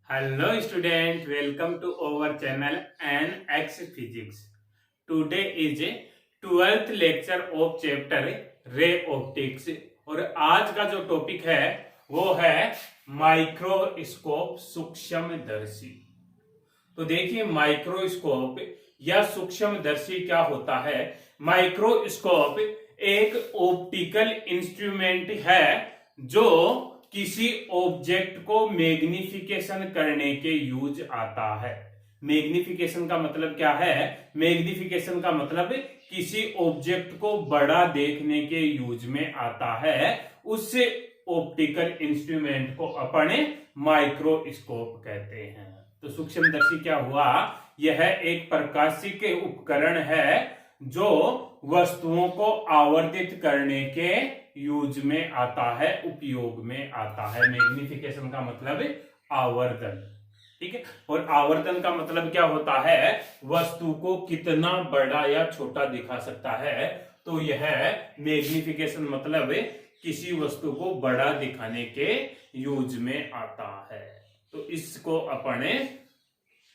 Hello student, welcome to our channel NX Physics. Today is 12th lecture of chapter ray optics और आज का जो topic है वो है माइक्रोस्कोप सूक्ष्मदर्शी। तो देखिए माइक्रोस्कोप या सूक्ष्मदर्शी क्या होता है। माइक्रोस्कोप एक ऑप्टिकल इंस्ट्रूमेंट है जो किसी ऑब्जेक्ट को मैग्निफिकेशन करने के यूज आता है। मैग्निफिकेशन का मतलब क्या है? मैग्निफिकेशन का मतलब किसी ऑब्जेक्ट को बड़ा देखने के यूज में आता है। उस ऑप्टिकल इंस्ट्रूमेंट को अपन माइक्रोस्कोप कहते हैं। तो सूक्ष्मदर्शी क्या हुआ? यह एक प्रकाशिक उपकरण है जो वस्तुओं को आवर्धित करने के यूज में आता है, उपयोग में आता है। मैग्निफिकेशन का मतलब आवर्धन, ठीक है। और आवर्धन का मतलब क्या होता है? वस्तु को कितना बड़ा या छोटा दिखा सकता है। तो यह मैग्निफिकेशन मतलब किसी वस्तु को बड़ा दिखाने के यूज में आता है। तो इसको अपन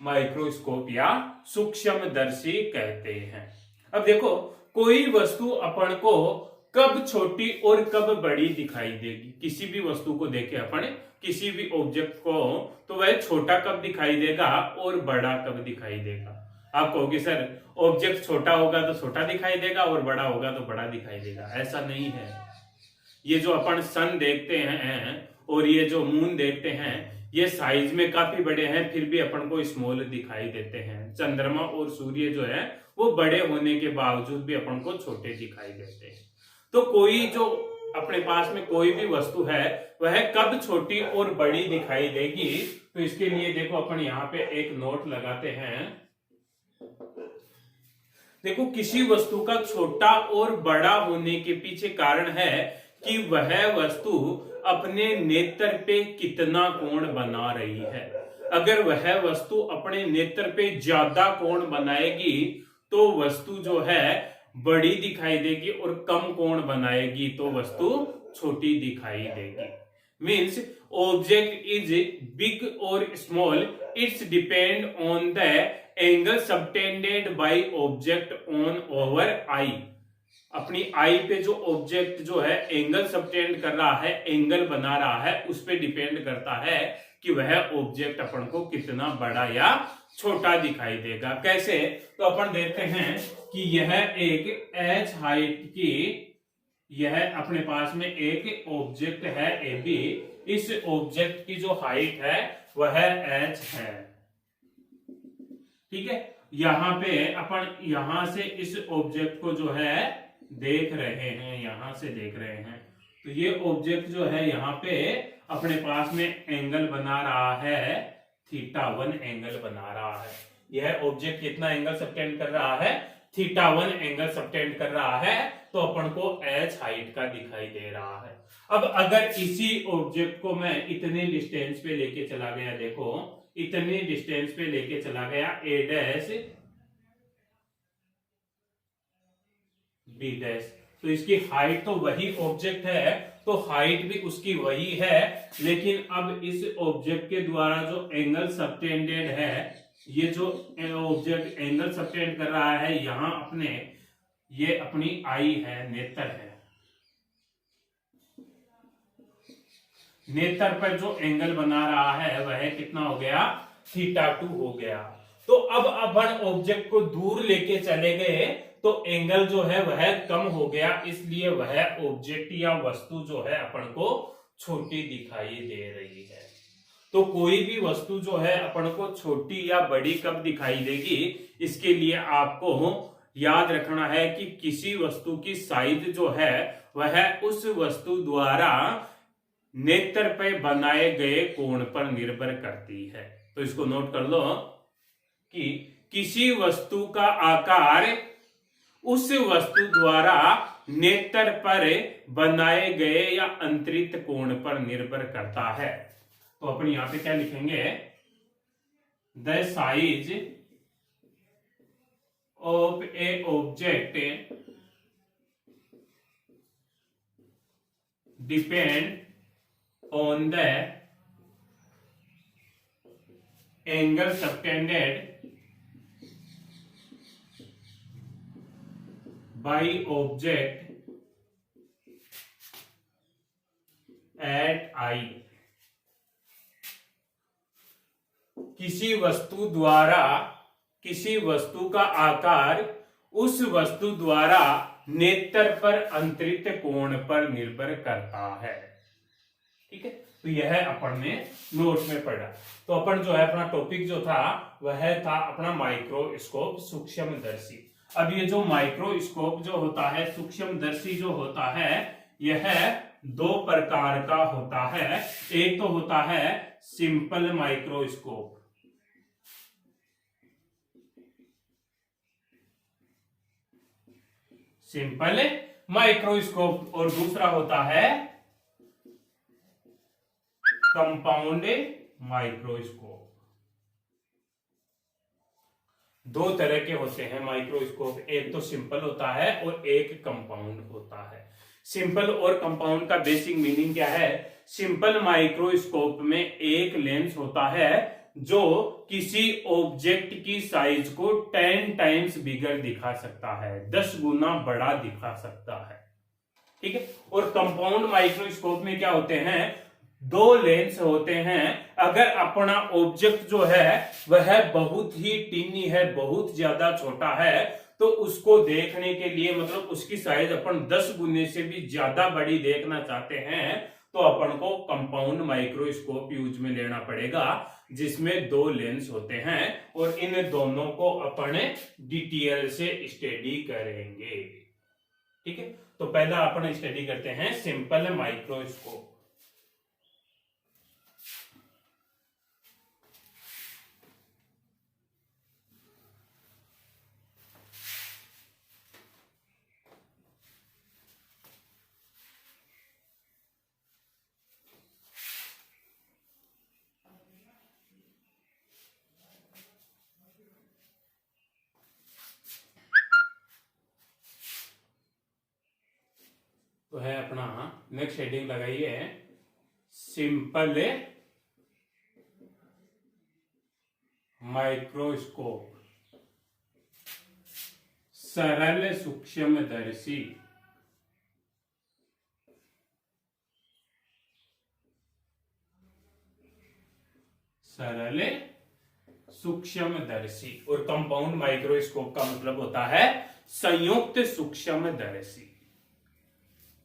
माइक्रोस्कोप या सूक्ष्मदर्शी कहते हैं। अब देखो, कोई वस्तु अपन को कब छोटी और कब बड़ी दिखाई देगी। किसी भी वस्तु को देखे अपन, किसी भी ऑब्जेक्ट को, तो वह छोटा कब दिखाई देगा और बड़ा कब दिखाई देगा। आप कहोगे सर ऑब्जेक्ट छोटा होगा तो छोटा दिखाई देगा और बड़ा होगा तो बड़ा दिखाई देगा। ऐसा नहीं है। ये जो अपन सन देखते हैं और ये जो मून देखते हैं, ये साइज में काफी बड़े हैं, फिर भी अपन को स्मॉल दिखाई देते हैं। चंद्रमा और सूर्य जो है वो बड़े होने के बावजूद भी अपन को छोटे दिखाई देते हैं। तो कोई जो अपने पास में कोई भी वस्तु है वह कब छोटी और बड़ी दिखाई देगी, तो इसके लिए देखो अपन यहाँ पे एक नोट लगाते हैं। देखो, किसी वस्तु का छोटा और बड़ा होने के पीछे कारण है कि वह वस्तु अपने नेत्र पे कितना कोण बना रही है। अगर वह वस्तु अपने नेत्र पे ज्यादा कोण बनाएगी तो वस्तु जो है बड़ी दिखाई देगी, और कम कोण बनाएगी तो वस्तु छोटी दिखाई देगी। मीन्स ऑब्जेक्ट इज बिग और small, it's depend on the angle subtended by object on over आई। अपनी आई पे जो ऑब्जेक्ट जो है एंगल सबटेंड कर रहा है, एंगल बना रहा है, उस पे डिपेंड करता है कि वह ऑब्जेक्ट अपन को कितना बड़ा या छोटा दिखाई देगा। कैसे? तो अपन देखते हैं कि यह एक एच हाइट की, यह अपने पास में एक ऑब्जेक्ट है ए बी। इस ऑब्जेक्ट की जो हाइट है वह एच है, ठीक है। यहां पे अपन यहां से इस ऑब्जेक्ट को जो है देख रहे हैं, यहां से देख रहे हैं, तो ये ऑब्जेक्ट जो है यहाँ पे अपने पास में एंगल बना रहा है, θ1 एंगल बना रहा है। यह ऑब्जेक्ट कितना एंगल सबटेंड कर रहा है? θ1 एंगल सबटेंड कर रहा है, तो अपन को h हाइट का दिखाई दे रहा है। अब अगर इसी ऑब्जेक्ट को मैं इतने डिस्टेंस पे लेके चला गया, देखो इतने डिस्टेंस पे लेके चला गया a डैश b डैश, तो इसकी हाइट तो वही ऑब्जेक्ट है, तो हाइट भी उसकी वही है। लेकिन अब इस ऑब्जेक्ट के द्वारा जो एंगल सबटेंडेड है, ये जो ऑब्जेक्ट एंगल सबटेंड कर रहा है यहां अपने, ये अपनी आई है, नेत्र है। नेत्र पर जो एंगल बना रहा है वह कितना हो गया? θ2 हो गया। तो अब अपन ऑब्जेक्ट को दूर लेके चले गए तो एंगल जो है वह कम हो गया, इसलिए वह ऑब्जेक्ट या वस्तु जो है अपन को छोटी दिखाई दे रही है। तो कोई भी वस्तु जो है अपन को छोटी या बड़ी कब दिखाई देगी, इसके लिए आपको याद रखना है कि किसी वस्तु की साइज जो है वह उस वस्तु द्वारा नेत्र पर बनाए गए कोण पर निर्भर करती है। तो इसको नोट कर लो कि किसी वस्तु का आकार उस वस्तु द्वारा नेत्र पर बनाए गए या अंतरित कोण पर निर्भर करता है। तो अपन यहां पे क्या लिखेंगे? The size of a object depend on the angle subtended by object at eye. किसी वस्तु का आकार उस वस्तु द्वारा नेत्र पर अंतरित कोण पर निर्भर करता है। ठीक है, तो यह अपन ने नोट में पढ़ा। तो अपन जो है अपना टॉपिक जो था वह था अपना माइक्रोस्कोप, सूक्ष्मदर्शी। अब ये जो माइक्रोस्कोप जो होता है, सूक्ष्मदर्शी जो होता है, यह दो प्रकार का होता है। एक तो होता है सिंपल माइक्रोस्कोप, सिंपल माइक्रोस्कोप, और दूसरा होता है कंपाउंड माइक्रोस्कोप। दो तरह के होते हैं माइक्रोस्कोप, एक तो सिंपल होता है और एक कंपाउंड होता है। सिंपल और कंपाउंड का बेसिक मीनिंग क्या है? सिंपल माइक्रोस्कोप में एक लेंस होता है जो किसी ऑब्जेक्ट की साइज को 10 टाइम्स बिगर दिखा सकता है, 10 गुना बड़ा दिखा सकता है। ठीक है, और कंपाउंड माइक्रोस्कोप में क्या होते हैं? दो लेंस होते हैं। अगर अपना ऑब्जेक्ट जो है वह बहुत ही टीनी है, बहुत ज्यादा छोटा है, तो उसको देखने के लिए, मतलब उसकी साइज अपन 10 गुने से भी ज्यादा बड़ी देखना चाहते हैं, तो अपन को कंपाउंड माइक्रोस्कोप यूज में लेना पड़ेगा, जिसमें दो लेंस होते हैं, और इन दोनों को अपन डिटेल से स्टडी करेंगे। ठीक है, तो पहला अपन स्टडी करते हैं सिंपल माइक्रोस्कोप। तो है अपना नेक्स्ट हेडिंग लगाइए, सिंपल माइक्रोस्कोप, सरल सूक्ष्मदर्शी। सरल सूक्ष्मदर्शी। और कंपाउंड माइक्रोस्कोप का मतलब होता है संयुक्त सूक्ष्मदर्शी।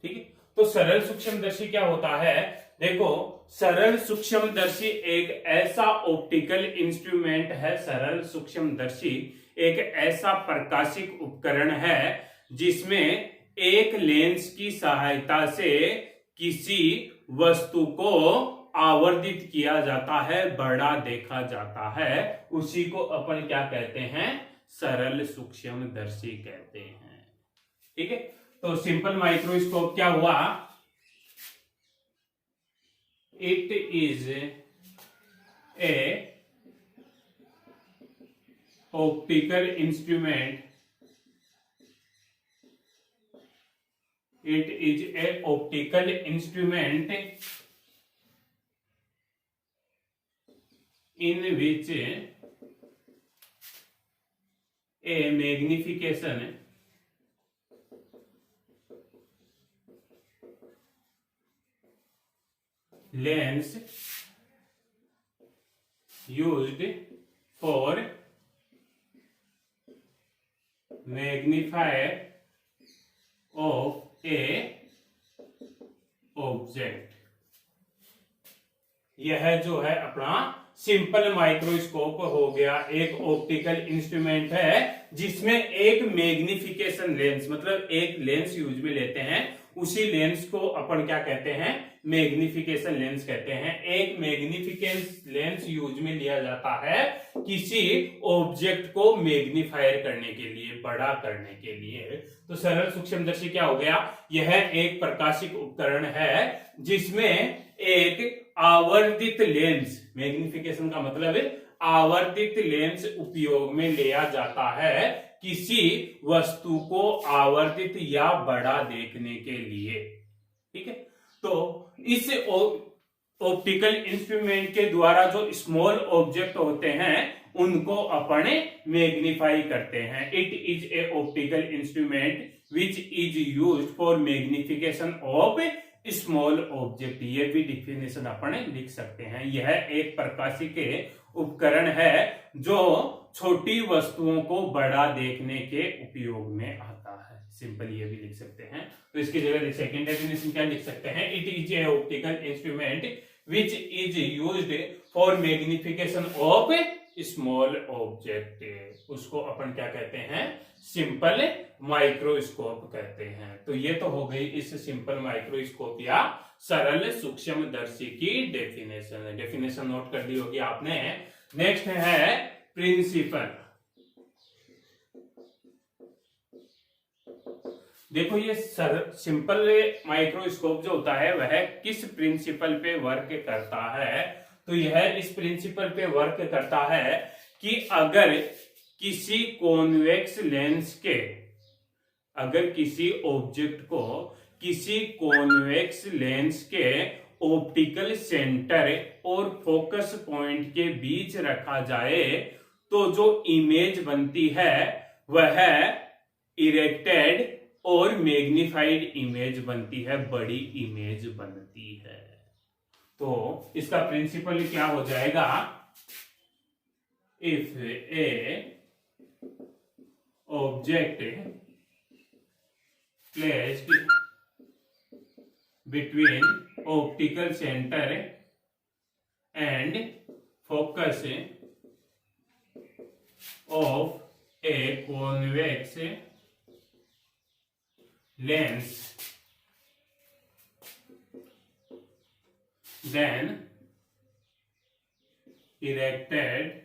ठीक है, तो सरल सूक्ष्मदर्शी क्या होता है? देखो, सरल सूक्ष्मदर्शी एक ऐसा ऑप्टिकल इंस्ट्रूमेंट है, सरल सूक्ष्मदर्शी एक ऐसा प्रकाशिक उपकरण है जिसमें एक लेंस की सहायता से किसी वस्तु को आवर्धित किया जाता है, बड़ा देखा जाता है। उसी को अपन क्या कहते हैं? सरल सूक्ष्मदर्शी कहते हैं। ठीक है, तो सिंपल माइक्रोस्कोप क्या हुआ? It is a optical instrument, it is a optical instrument in which a magnification lens used for magnifier of a object। यह जो है अपना सिंपल माइक्रोस्कोप हो गया, एक ऑप्टिकल इंस्ट्रूमेंट है जिसमें एक मैग्निफिकेशन लेंस, मतलब एक लेंस यूज में लेते हैं। उसी लेंस को अपन क्या कहते हैं? मैग्निफिकेशन लेंस कहते हैं। एक मैग्निफिकेशन लेंस यूज में लिया जाता है किसी ऑब्जेक्ट को मैग्नीफायर करने के लिए, बड़ा करने के लिए। तो सरल सूक्ष्मदर्शी क्या हो गया? यह एक प्रकाशिक उपकरण है जिसमें एक आवर्धित लेंस, मैग्निफिकेशन का मतलब है आवर्धित लेंस उपयोग में लिया जाता है किसी वस्तु को आवर्धित या बड़ा देखने के लिए। ठीक है, तो इस ऑप्टिकल इंस्ट्रूमेंट के द्वारा जो स्मॉल ऑब्जेक्ट होते हैं उनको अपन मैग्नीफाई करते हैं। It is a optical instrument which is used for magnification of small object. ये भी डिफिनेशन अपन लिख सकते हैं। यह एक प्रकाशिक उपकरण है जो छोटी वस्तुओं को बड़ा देखने के उपयोग में आता है। सिंपल ये भी लिख सकते हैं। तो इसकी जगह सेकंड डेफिनेशन क्या लिख सकते हैं? It is a optical instrument which is used for magnification of small object. उसको अपन क्या कहते हैं? सिंपल माइक्रोस्कोप कहते हैं। तो ये तो हो गई इस सिंपल माइक्रोस्कोप या सरल सूक्ष्मदर्शी की डेफिनेशन। डेफिनेशन नोट कर ली होगी आपने। नेक्स्ट है प्रिंसिपल। देखो ये सिंपल माइक्रोस्कोप जो होता है वह किस प्रिंसिपल पे वर्क करता है? तो यह इस प्रिंसिपल पे वर्क करता है कि अगर किसी कॉन्वेक्स लेंस के, अगर किसी ऑब्जेक्ट को किसी कॉन्वेक्स लेंस के ऑप्टिकल सेंटर और फोकस पॉइंट के बीच रखा जाए तो जो इमेज बनती है वह इरेक्टेड और मैग्निफाइड इमेज बनती है, बड़ी इमेज बनती है। तो इसका प्रिंसिपल क्या हो जाएगा? If A object placed between optical centre and focus of a convex lens, then erected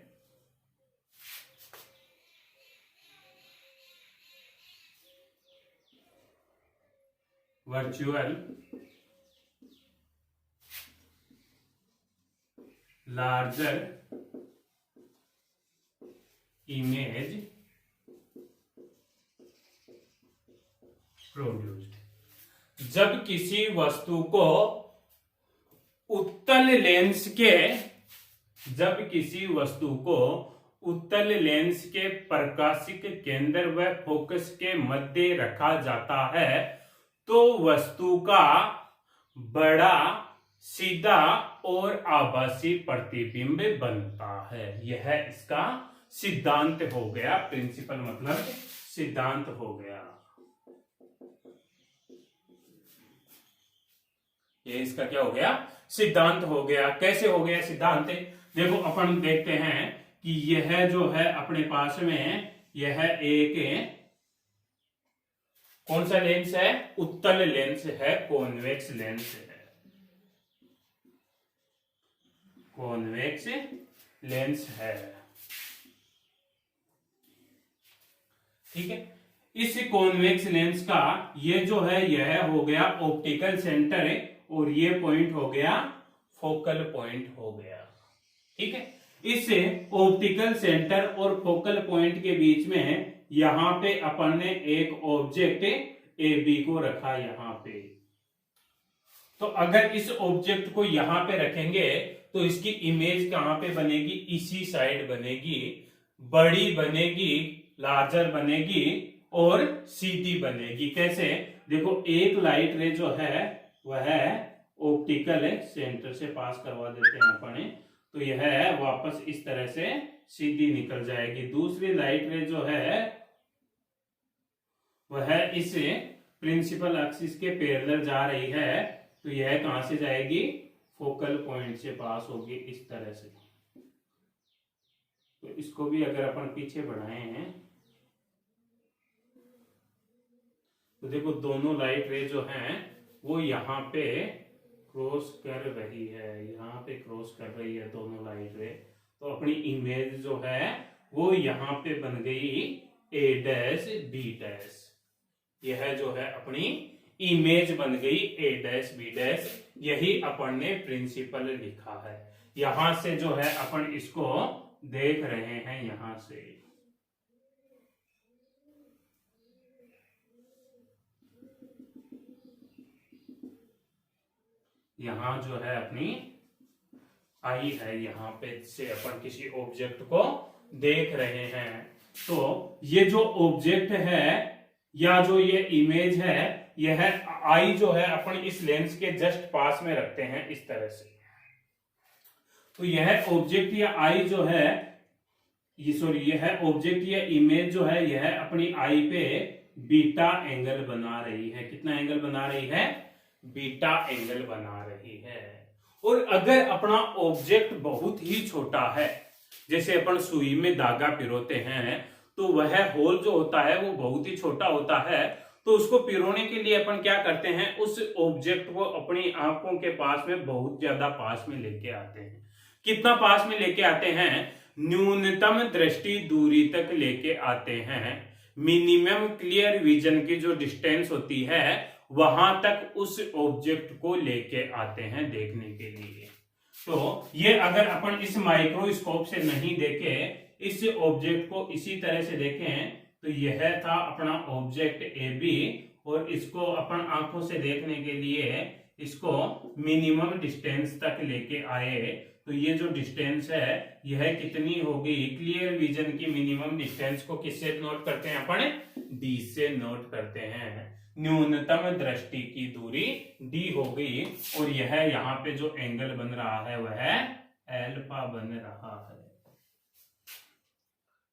virtual larger image produced. जब किसी वस्तु को उत्तल लेंस के, जब किसी वस्तु को उत्तल लेंस के प्रकाशिक केंद्र व फोकस के मध्य रखा जाता है तो वस्तु का बड़ा, सीधा और आभासी प्रतिबिंब बनता है। यह इसका सिद्धांत हो गया। प्रिंसिपल मतलब सिद्धांत हो गया। ये इसका क्या हो गया? सिद्धांत हो गया। कैसे हो गया सिद्धांत? देखो अपन देखते हैं कि यह जो है अपने पास में यह एक कौन सा लेंस है? उत्तल लेंस है, कॉन्वेक्स लेंस है, कॉन्वेक्स लेंस है। ठीक है। इस कॉन्वेक्स लेंस का ये जो है यह हो गया ऑप्टिकल सेंटर है और ये पॉइंट हो गया फोकल पॉइंट हो गया। ठीक है। इस ऑप्टिकल सेंटर और फोकल पॉइंट के बीच में यहां पे अपन ने एक ऑब्जेक्ट ए बी को रखा यहां पे। तो अगर इस ऑब्जेक्ट को यहां पे रखेंगे तो इसकी इमेज कहां पे बनेगी? इसी साइड बनेगी, बड़ी बनेगी, लार्जर बनेगी और सीधी बनेगी। कैसे? देखो एक लाइट रे जो है वह ऑप्टिकल सेंटर से पास करवा देते हैं अपन, तो यह वापस इस तरह से सीधी निकल जाएगी। दूसरी लाइट रे जो है वह इस प्रिंसिपल एक्सिस के पैरेलल जा रही है, तो यह कहां से जाएगी? फोकल पॉइंट से पास होगी इस तरह से। तो इसको भी अगर अपन पीछे बढ़ाए हैं तो देखो दोनों लाइट रे जो हैं वो यहाँ पे क्रॉस कर रही है, यहाँ पे क्रॉस कर रही है दोनों लाइट रे। तो अपनी इमेज जो है वो यहाँ पे बन गई ए डैश बी डैश। यह जो है अपनी इमेज बन गई ए डैश बी डैश। यही अपन ने प्रिंसिपल लिखा है। यहां से जो है अपन इसको देख रहे हैं यहां से। यहां जो है अपनी आई है, यहाँ पे से अपन किसी ऑब्जेक्ट को देख रहे हैं। तो ये जो ऑब्जेक्ट है या जो ये इमेज है, यह आई जो है अपन इस लेंस के जस्ट पास में रखते हैं इस तरह से। तो यह ऑब्जेक्ट या आई जो है, यह ऑब्जेक्ट या इमेज जो है, यह अपनी आई पे बीटा एंगल बना रही है। कितना एंगल बना रही है? बीटा एंगल बना रही है। और अगर अपना ऑब्जेक्ट बहुत ही छोटा है, जैसे अपन सुई में धागा पिरोते हैं, तो वह होल जो होता है वो बहुत ही छोटा होता है, तो उसको पिरोने के लिए अपन क्या करते हैं, उस ऑब्जेक्ट को अपनी आंखों के पास में बहुत ज्यादा पास में लेके आते हैं। कितना पास में लेके आते हैं? न्यूनतम दृष्टि दूरी तक लेके आते हैं। मिनिमम क्लियर विजन की जो डिस्टेंस होती है वहां तक उस ऑब्जेक्ट को लेके आते हैं देखने के लिए। तो ये अगर अपन इस माइक्रोस्कोप से नहीं देखे, इस ऑब्जेक्ट को इसी तरह से देखें, तो यह था अपना ऑब्जेक्ट ए बी, और इसको अपन आंखों से देखने के लिए इसको मिनिमम डिस्टेंस तक लेके आए। तो ये जो डिस्टेंस है यह कितनी होगी? क्लियर विजन की मिनिमम डिस्टेंस को किससे नोट करते हैं अपन? डी से नोट करते हैं। न्यूनतम दृष्टि की दूरी डी हो गई, और यह यहाँ पे जो एंगल बन रहा है वह एल्फा बन रहा है।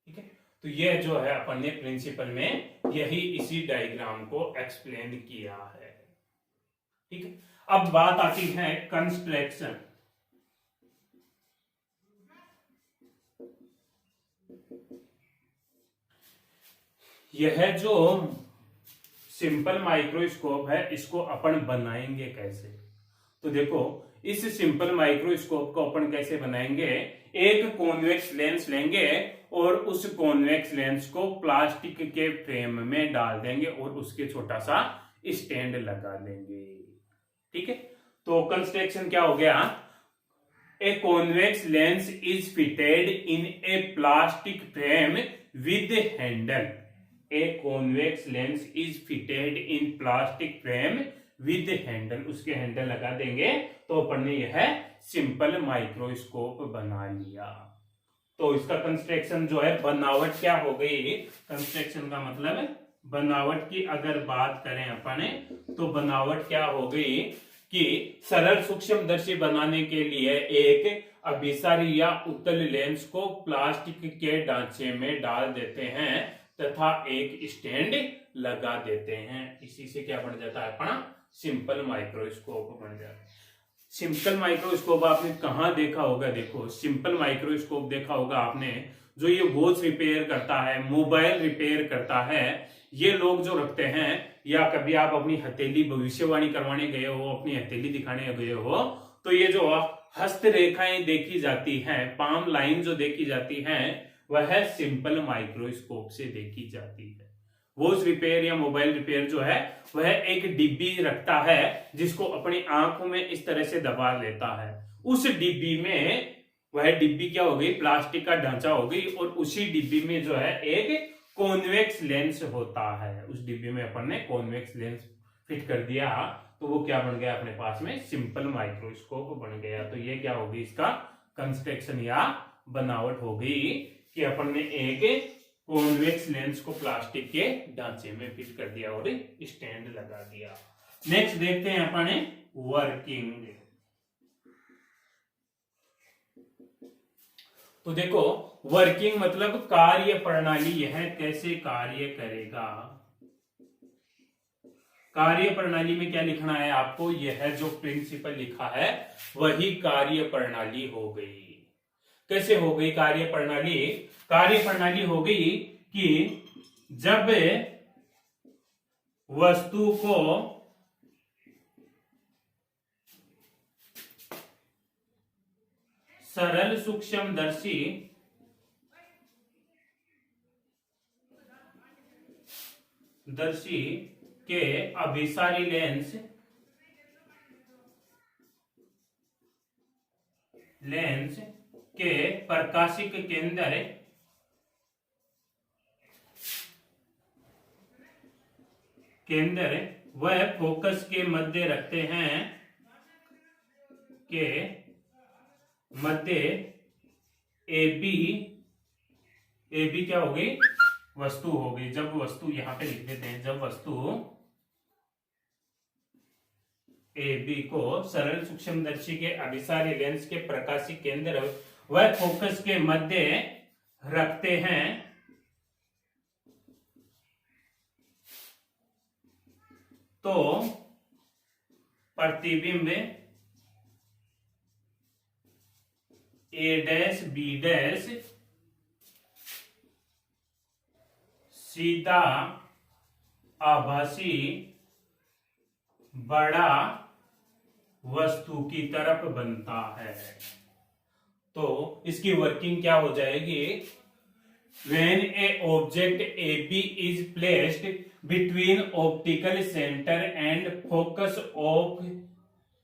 ठीक है, तो यह जो है अपन ने प्रिंसिपल में यही इसी डायग्राम को एक्सप्लेन किया है। ठीक है, अब बात आती है कंस्ट्रक्शन। यह जो सिंपल माइक्रोस्कोप है इसको अपन बनाएंगे कैसे? तो देखो, इस सिंपल माइक्रोस्कोप को अपन कैसे बनाएंगे? एक कॉन्वेक्स लेंस लेंगे और उस कॉन्वेक्स लेंस को प्लास्टिक के फ्रेम में डाल देंगे और उसके छोटा सा स्टैंड लगा देंगे। ठीक है, तो कंस्ट्रक्शन क्या हो गया? A convex lens is fitted in A plastic frame with handle. A convex lens is fitted in plastic frame with handle, उसके हैंडल लगा देंगे तो अपन ने यह सिंपल माइक्रोस्कोप बना लिया। तो इसका कंस्ट्रक्शन जो है, बनावट क्या हो गई? कंस्ट्रक्शन का मतलब बनावट की अगर बात करें अपन, तो बनावट क्या हो गई कि सरल सूक्ष्मदर्शी बनाने के लिए एक अभिसारी या उत्तल लेंस को प्लास्टिक के ढांचे में डाल देते हैं तथा एक स्टैंड लगा देते हैं। इसी से क्या बन जाता है अपना? सिंपल माइक्रोस्कोप बन जाता है। सिंपल माइक्रोस्कोप आपने कहाँ देखा होगा? देखो, सिंपल माइक्रोस्कोप देखा होगा आपने, जो ये वॉच रिपेयर करता है, मोबाइल रिपेयर करता है, ये लोग जो रखते हैं, या कभी आप अपनी हथेली भविष्यवाणी करवाने गए हो, अपनी हथेली दिखाने गए हो, तो ये जो हस्त रेखाएं देखी जाती हैं, पाम लाइन जो देखी जाती हैं, वह सिंपल माइक्रोस्कोप से देखी जाती है। वॉच रिपेयर या मोबाइल रिपेयर जो है वह एक डिब्बी रखता है जिसको अपनी आंखों में इस तरह से दबा लेता है। उस डिब्बी में, वह डिब्बी क्या हो गई? प्लास्टिक का ढांचा हो गई, और उसी डिब्बी में जो है एक कॉन्वेक्स लेंस होता है। उस डिब्बी में अपन ने कॉन्वेक्स लेंस फिट कर दिया, तो वो क्या बन गया अपने पास में? सिंपल माइक्रोस्कोप बन गया। तो ये क्या होगी? इसका कंस्ट्रक्शन या बनावट हो गई कि अपन ने एक कॉन्वेक्स लेंस को प्लास्टिक के ढांचे में फिट कर दिया और स्टैंड लगा दिया। नेक्स्ट देखते हैं अपन वर्किंग। तो देखो, वर्किंग मतलब कार्य प्रणाली, यह कैसे कार्य करेगा। कार्य प्रणाली में क्या लिखना है आपको? यह जो प्रिंसिपल लिखा है वही कार्य प्रणाली हो गई। कैसे हो गई कार्य प्रणाली? कार्य प्रणाली हो गई कि जब वस्तु को सरल सूक्ष्मदर्शी के अभिसारी लेंस के प्रकाशिक केंद्र वह फोकस के मध्य रखते हैं मध्य ए बी क्या हो गई, वस्तु हो गई। जब वस्तु, यहां पे लिख देते हैं, जब वस्तु ए बी को सरल सूक्ष्मदर्शी के अभिसारी लेंस के प्रकाशी केंद्र व फोकस के मध्य रखते हैं तो प्रतिबिंब ए डैश बी डैश सीधा आभासी बड़ा वस्तु की तरफ बनता है। तो इसकी वर्किंग क्या हो जाएगी, when a object AB is placed between optical center and focus of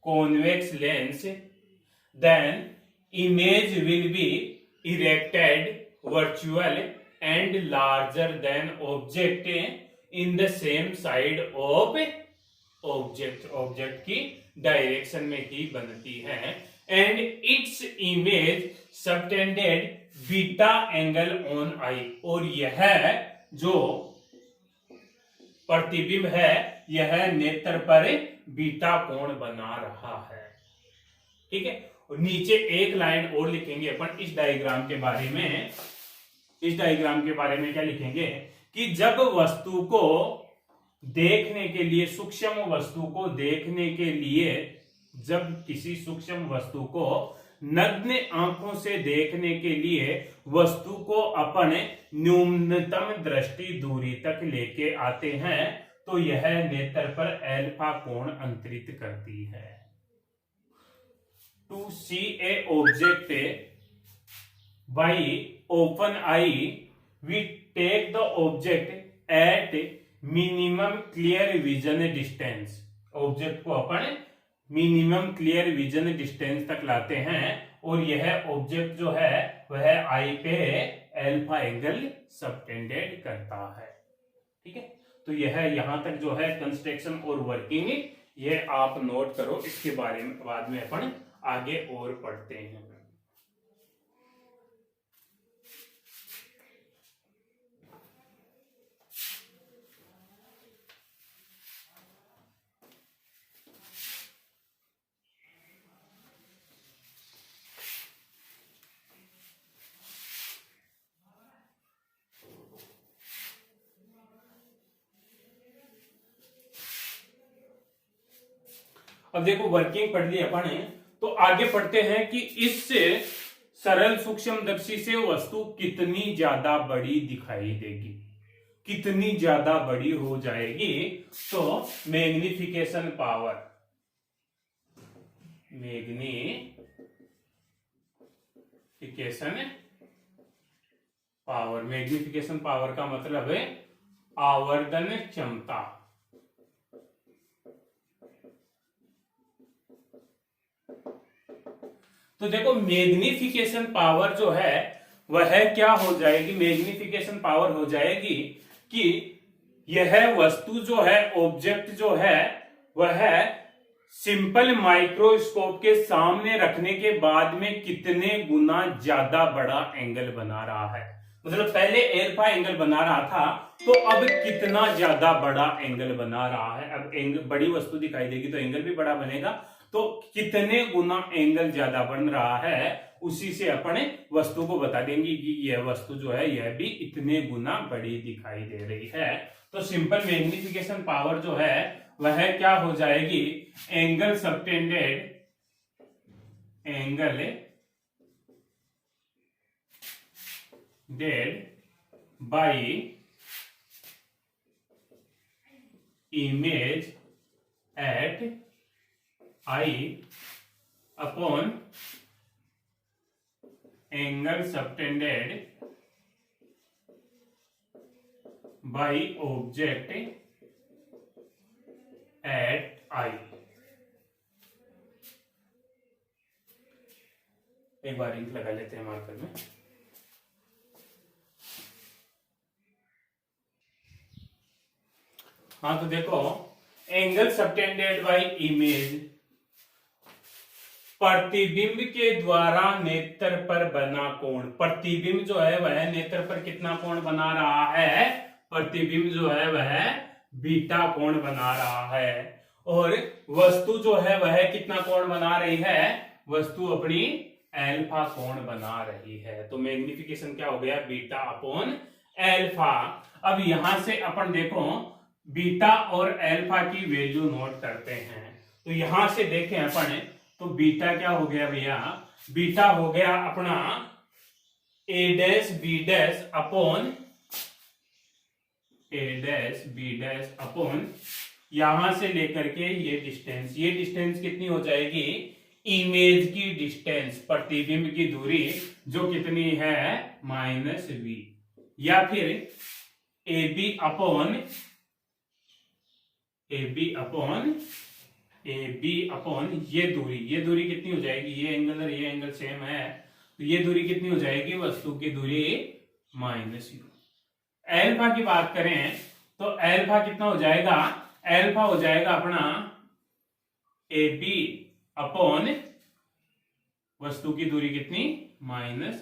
convex lens, then image will be erected virtual and larger than object in the same side of object की direction में ही बनती है and its image subtended beta angle on I, और यह जो प्रतिबिंब है यह नेत्र पर बीटा कोण बना रहा है। ठीक है, और नीचे एक लाइन और लिखेंगे अपन इस डायग्राम के बारे में। इस डायग्राम के बारे में क्या लिखेंगे कि जब वस्तु को देखने के लिए, सूक्ष्म वस्तु को देखने के लिए, जब किसी सूक्ष्म वस्तु को नग्न आंखों से देखने के लिए वस्तु को अपने न्यूनतम दृष्टि दूरी तक लेके आते हैं तो यह नेत्र पर अल्फा कोण अंतरित करती है। To see a object by open eye we take the object at minimum clear vision distance. Object को अपन मिनिमम क्लियर विजन डिस्टेंस तक लाते हैं और यह ऑब्जेक्ट जो है वह आई पे अल्फा एंगल सबटेंडेड करता है। ठीक है, तो यह यहां तक जो है कंस्ट्रक्शन और वर्किंग, ये आप नोट करो, इसके बारे में बाद में अपन आगे और पढ़ते हैं। अब देखो वर्किंग पढ़ ली अपन है, तो आगे पढ़ते हैं कि इससे सरल सूक्ष्मदर्शी से वस्तु कितनी ज्यादा बड़ी दिखाई देगी, कितनी ज्यादा बड़ी हो जाएगी। तो मैग्निफिकेशन पावर, मैग्निफिकेशन पावर का मतलब है आवर्धन क्षमता। तो देखो मैग्निफिकेशन पावर जो है वह क्या हो जाएगी, मैग्निफिकेशन पावर हो जाएगी कि यह वस्तु जो है, ऑब्जेक्ट जो है वह सिंपल माइक्रोस्कोप के सामने रखने के बाद में कितने गुना ज्यादा बड़ा एंगल बना रहा है। मतलब पहले अल्फा एंगल बना रहा था तो अब कितना ज्यादा बड़ा एंगल बना रहा है। अब एंगल, बड़ी वस्तु दिखाई देगी तो एंगल भी बड़ा बनेगा, तो कितने गुना एंगल ज्यादा बन रहा है उसी से अपने वस्तु को बता देंगे कि यह वस्तु जो है यह भी इतने गुना बड़ी दिखाई दे रही है। तो सिंपल मैग्निफिकेशन पावर जो है वह क्या हो जाएगी, angle subtended, angle dead by image at eye upon angle subtended by object at eye. एक बार इंक लगा लेते हैं मार्कर में। हाँ, तो देखो एंगल सबटेंडेड बाई इमेज प्रतिबिंब के द्वारा नेत्र पर बना कोण। प्रतिबिंब जो है वह नेत्र पर कितना कोण बना रहा है? प्रतिबिंब जो है वह बीटा कोण बना रहा है। और वस्तु जो है वह कितना कोण बना रही है? वस्तु अपनी एल्फा कोण बना रही है। तो मैग्निफिकेशन क्या हो गया? Beta upon alpha. अब यहां से अपन देखो बीटा और एल्फा की वैल्यू नोट करते हैं। तो यहां से देखें अपन तो बीटा क्या हो गया भैया? बीटा हो गया अपना ए डैश बी डैश अपॉन ए डैश बी डैश अपॉन यहां से लेकर के ये डिस्टेंस कितनी हो जाएगी? इमेज की डिस्टेंस, प्रतिबिंब की दूरी जो कितनी है? -v। या फिर ए बी अपॉन ये दूरी कितनी हो जाएगी? ये एंगल और ये एंगल सेम है, तो ये दूरी कितनी हो जाएगी? वस्तु की दूरी -u। एल्फा की बात करें तो एल्फा कितना हो जाएगा? एल्फा हो जाएगा अपना ए बी अपॉन वस्तु की दूरी कितनी? -b।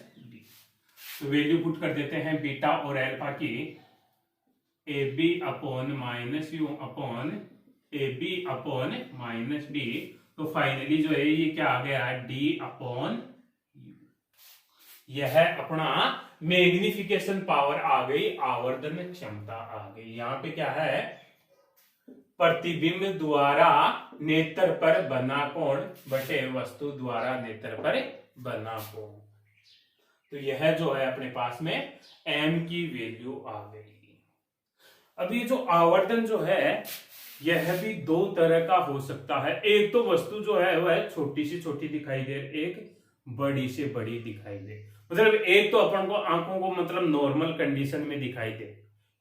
तो वैल्यू पुट कर देते हैं बीटा और एल्फा की। A b upon -u upon a b upon -b। तो फाइनली जो है ये क्या आ गया? d upon u। यह अपना मैग्निफिकेशन पावर आ गई, आवर्धन क्षमता आ गई। यहाँ पे क्या है? प्रतिबिंब द्वारा नेत्र पर बना कोण बटे वस्तु द्वारा नेत्र पर बना कोण। तो यह जो है अपने पास में m की वैल्यू आ गई। अब ये जो आवर्तन जो है यह भी दो तरह का हो सकता है। एक तो वस्तु जो है वह छोटी से छोटी दिखाई दे, एक बड़ी से बड़ी दिखाई दे। मतलब एक तो अपन को आंखों को मतलब नॉर्मल कंडीशन में दिखाई दे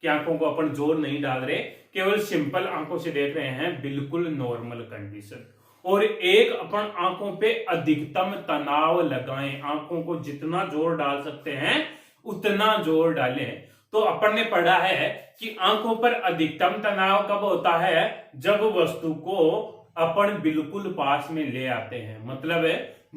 कि आंखों को अपन जोर नहीं डाल रहे, केवल सिंपल आंखों से देख रहे हैं, बिल्कुल नॉर्मल कंडीशन। और एक अपन आंखों पे अधिकतम तनाव लगाएं, आंखों को जितना जोर डाल सकते हैं उतना जोर डालें। तो अपन ने पढ़ा है कि आंखों पर अधिकतम तनाव कब होता है? जब वस्तु को अपन बिल्कुल पास में ले आते हैं, मतलब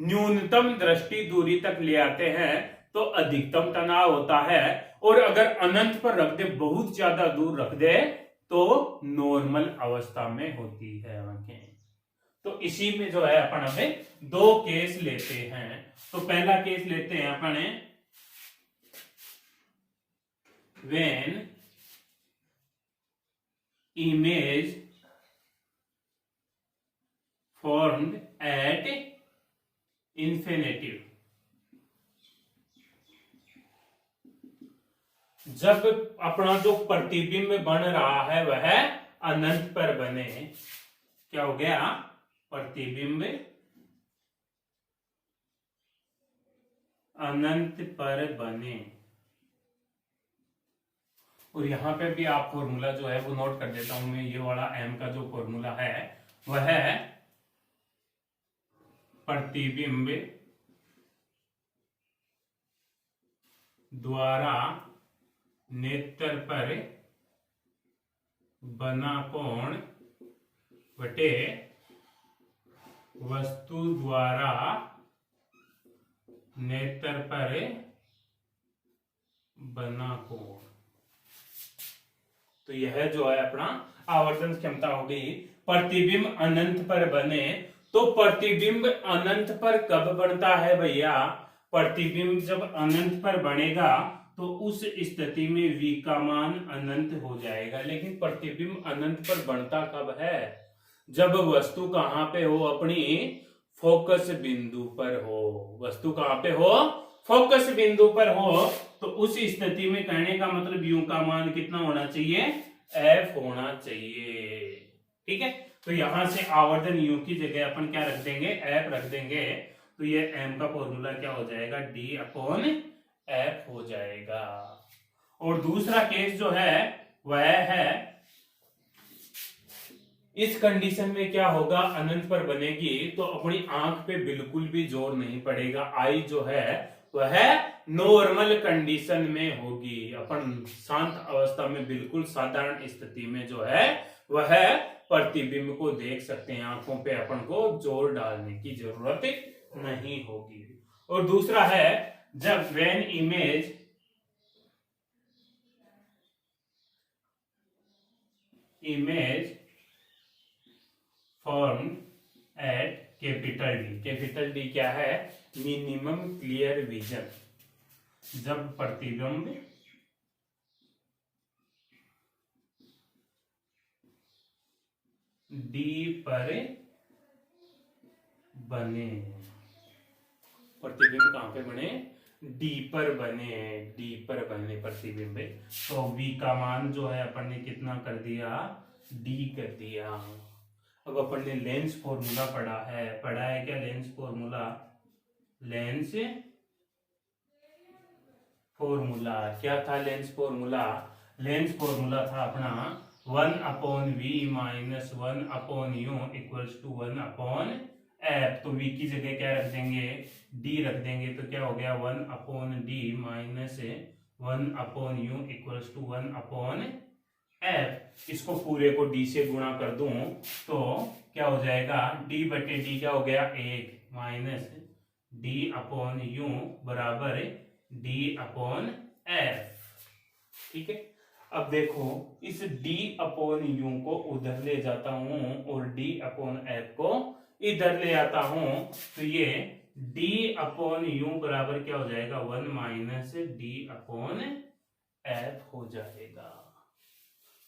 न्यूनतम दृष्टि दूरी तक ले आते हैं तो अधिकतम तनाव होता है। और अगर अनंत पर रख दे, बहुत ज्यादा दूर रख दे, तो नॉर्मल अवस्था में होती है आंखें। तो इसी में जो है अपन अभी दो केस लेते हैं। तो पहला केस लेते हैं अपन when image formed at infinitive। जब अपना जो प्रतिबिंब बन रहा है वह अनंत पर बने। क्या हो गया? प्रतिबिंब अनंत पर बने। और यहां पे भी आप फॉर्मूला जो है वो नोट कर देता हूं मैं। ये वाला m का जो फॉर्मूला है वह है प्रतिबिंब द्वारा नेत्र पर बना कोण बटे वस्तु द्वारा नेत्र पर बना कोण। तो यह जो है अपना आवर्तन क्षमता हो गई। प्रतिबिंब अनंत पर बने, तो प्रतिबिंब अनंत पर कब बनता है भैया? प्रतिबिंब जब अनंत पर बनेगा तो उस स्थिति में v का मान अनंत हो जाएगा। लेकिन प्रतिबिंब अनंत पर बनता कब है? जब वस्तु कहां पे हो? अपनी फोकस बिंदु पर हो। वस्तु कहां पे हो? फोकस बिंदु पर हो। तो उस स्थिति में कहने का मतलब u का मान कितना होना चाहिए? f होना चाहिए। ठीक है, तो यहां से आवर्धन u की जगह अपन क्या रख देंगे? f रख देंगे। तो ये m का फॉर्मूला क्या हो जाएगा? d अपॉन f हो जाएगा। और दूसरा केस जो है वह है, इस कंडीशन में क्या होगा? अनंत पर बनेगी तो अपनी आंख पे बिल्कुल भी जोर नहीं पड़ेगा। आई जो है वह नॉर्मल कंडीशन में होगी। अपन शांत अवस्था में, बिल्कुल साधारण स्थिति में जो है वह प्रतिबिंब को देख सकते हैं। आंखों पे अपन को जोर डालने की जरूरत नहीं होगी। और दूसरा है जब when image form at capital D. Capital D क्या है? Minimum clear vision. जब प्रतिबिंब डी पर बने, प्रतिबिंब कहां पे बने? डी पर बने, डी पर बने प्रतिबिंब। तो वी का मान जो है अपन ने कितना कर दिया? डी कर दिया। अब अपन ने लेंस फॉर्मूला पढ़ा है क्या? लेंस फॉर्मूला, लेंस फॉर्मूला क्या था? लेंस फॉर्मूला, लेंस फॉर्मूला था अपना 1/v minus 1/u equals to 1/f। तो v की जगह क्या रख देंगे? d रख देंगे। तो क्या हो गया? 1/d minus 1/u equals to 1/f। इसको पूरे को d से गुणा कर दूं तो क्या हो जाएगा? d बटे d क्या हो गया? 1 माइनस d/u बराबर d/f। ठीक है। अब देखो इस d/u को उधर ले जाता हूं और d/f को इधर ले आता हूं, तो ये d/u बराबर क्या हो जाएगा? 1 माइनस d/f हो जाएगा।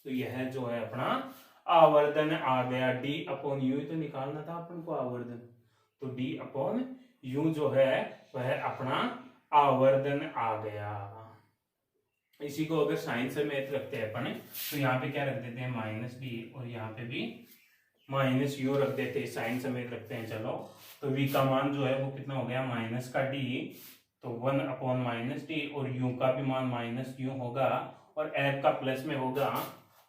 तो यह जो है अपना आवर्धन आ गया। d/u तो निकालना था अपन को आवर्धन, तो d/u जो है वह अपना आवर्धन आ गया। इसी को अगर साइन समेत रखते हैं अपन, तो यहाँ पे क्या रख देते हैं? माइनस डी, और यहाँ पे भी माइनस यू रख देते हैं, साइन समेत रखते हैं। चलो तो v का मान जो है वो कितना हो गया? माइनस का d, तो 1/-d, और u का भी मान माइनस यू होगा और f का प्लस में होगा।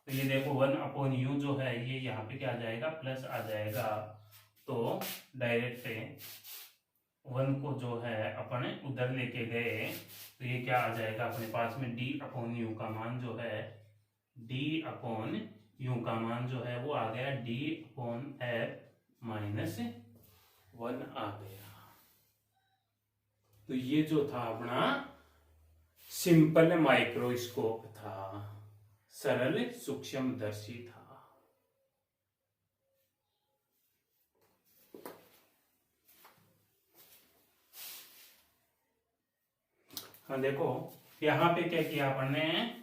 तो ये देखो 1/u जो है ये यहाँ पे क्या आ जाएगा? प्लस आ जाएगा। तो डायरेक्ट 1 को जो है अपन उधर लेके गए, तो ये क्या आ जाएगा अपने पास में? d/u का मान जो है, d/u का मान जो है वो आ गया d/f माइनस 1 आ गया। तो ये जो था अपना सिंपल माइक्रोस्कोप था, सरल सूक्ष्मदर्शी था। हाँ देखो यहां पे क्या किया अपन ने?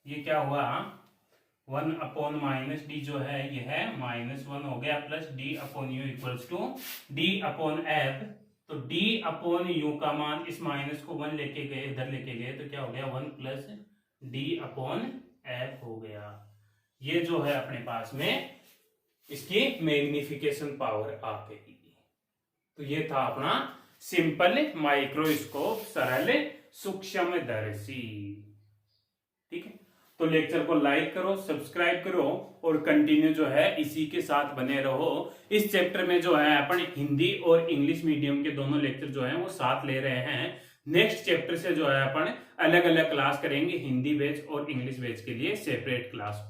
ये क्या हुआ? 1/-d जो है ये है -1 हो गया, plus d/u equals to d/f। तो d/u का मान, इस माइनस को 1 लेके गए, इधर लेके गए, तो क्या हो गया? 1 प्लस d/f हो गया। ये जो है अपने पास में इसकी मैग्निफिकेशन पावर आ गई। तो ये था अपना सिंपल माइक्रोस्कोप, सरल सूक्ष्मदर्शी। ठीक है। तो लेक्चर को लाइक करो, सब्सक्राइब करो और कंटिन्यू जो है इसी के साथ बने रहो। इस चैप्टर में जो है अपन हिंदी और इंग्लिश मीडियम के दोनों लेक्चर जो है वो साथ ले रहे हैं। नेक्स्ट चैप्टर से जो है अपन अलग अलग क्लास करेंगे, हिंदी बैच और इंग्लिश बैच के लिए सेपरेट क्लास।